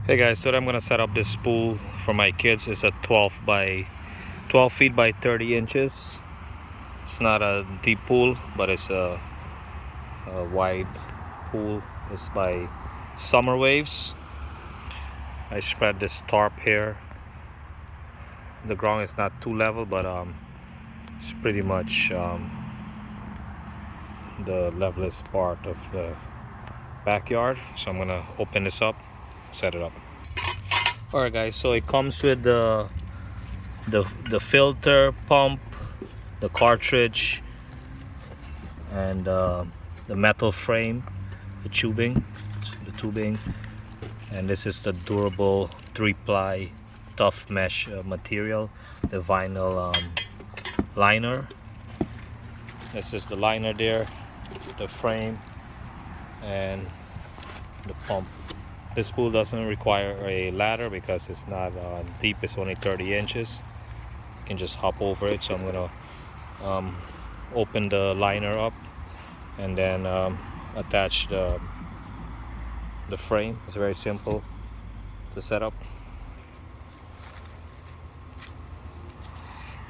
Hey guys, so I'm gonna set up this pool for my kids. It's a 12 feet by 30 inches. It's not a deep pool, but it's a wide pool. It's by Summer Waves. I spread this tarp here. The ground is not too level, but it's pretty much the levelest part of the backyard. So I'm gonna open this up, set it up. Alright guys, so it comes with the filter, pump, the cartridge, and the metal frame, the tubing, and this is the durable 3-ply tough mesh material, the vinyl liner. This is the liner there, the frame, and the pump. This pool doesn't require a ladder because it's not deep. It's only 30 inches. You can just hop over it. So I'm gonna open the liner up and then attach the frame. It's very simple to set up.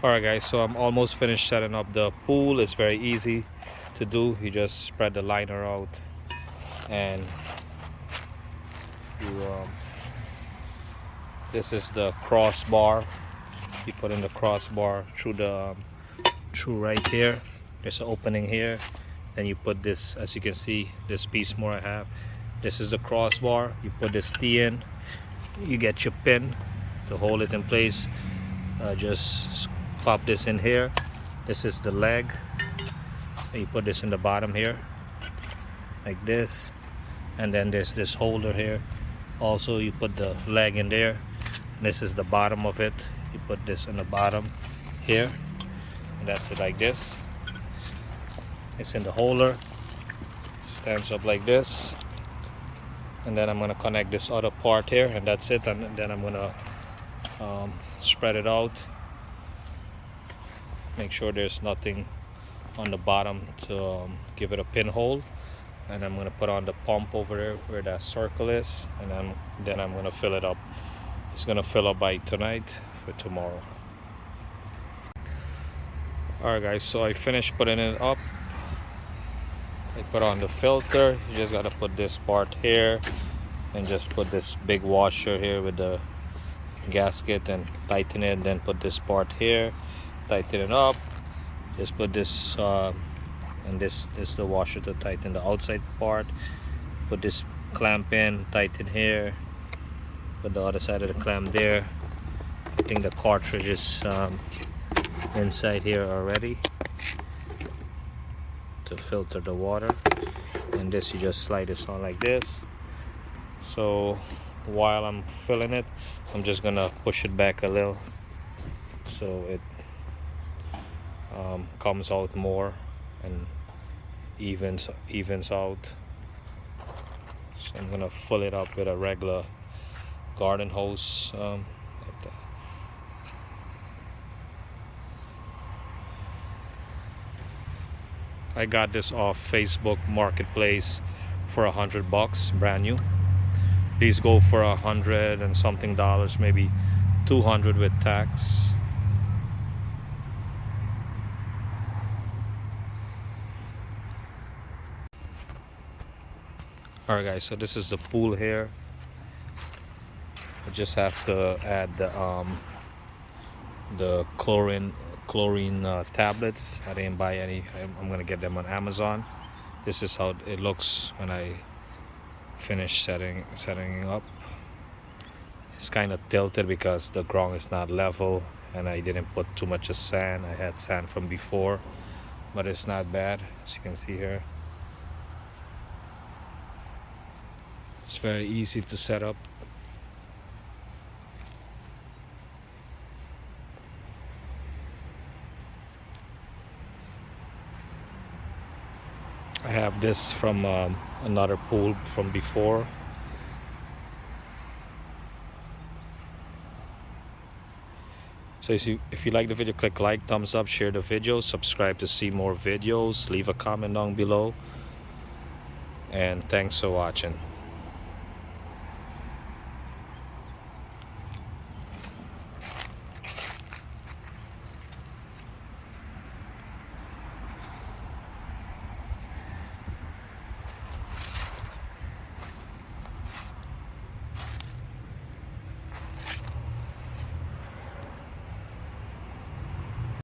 Alright guys, so I'm almost finished setting up the pool. It's very easy to do. You just spread the liner out and this is the crossbar. You put in the crossbar through right here. There's an opening here. Then you put this, as you can see, this piece more I have. This is the crossbar. You put this T in. You get your pin to hold it in place. Just pop this in here. This is the leg. And you put this in the bottom here, like this. And then there's this holder here. Also, you put the leg in there. This is the bottom of it. You put this in the bottom here, and that's it, like this. It's in the holder, stands up like this, and then I'm gonna connect this other part here, and that's it. And then I'm gonna spread it out, make sure there's nothing on the bottom to give it a pinhole. And I'm gonna put on the pump over there where that circle is, and then I'm gonna fill it up. It's gonna fill up by tonight for tomorrow. Alright guys, so I finished putting it up. I put on the filter. You just gotta put this part here and just put this big washer here with the gasket and tighten it. Then put this part here, tighten it up. Just put this and this is the washer to tighten the outside part. Put this clamp in, tighten here. Put the other side of the clamp there. I think the cartridge is inside here already to filter the water. And this, you just slide this on like this. So while I'm filling it, I'm just gonna push it back a little so it comes out more and evens out. So I'm gonna fill it up with a regular garden hose like that. I got this off Facebook Marketplace for $100, brand new. These go for $100 and something, maybe $200 with tax. Alright guys, so this is the pool here. I just have to add the chlorine tablets. I didn't buy any. I'm gonna get them on Amazon. This is how it looks when I finish setting up. It's kind of tilted because the ground is not level and I didn't put too much of sand. I had sand from before, but it's not bad, as you can see here. It's very easy to set up. I have this from another pool from before. So if you like the video, click like, thumbs up, share the video, subscribe to see more videos, leave a comment down below, and thanks for watching.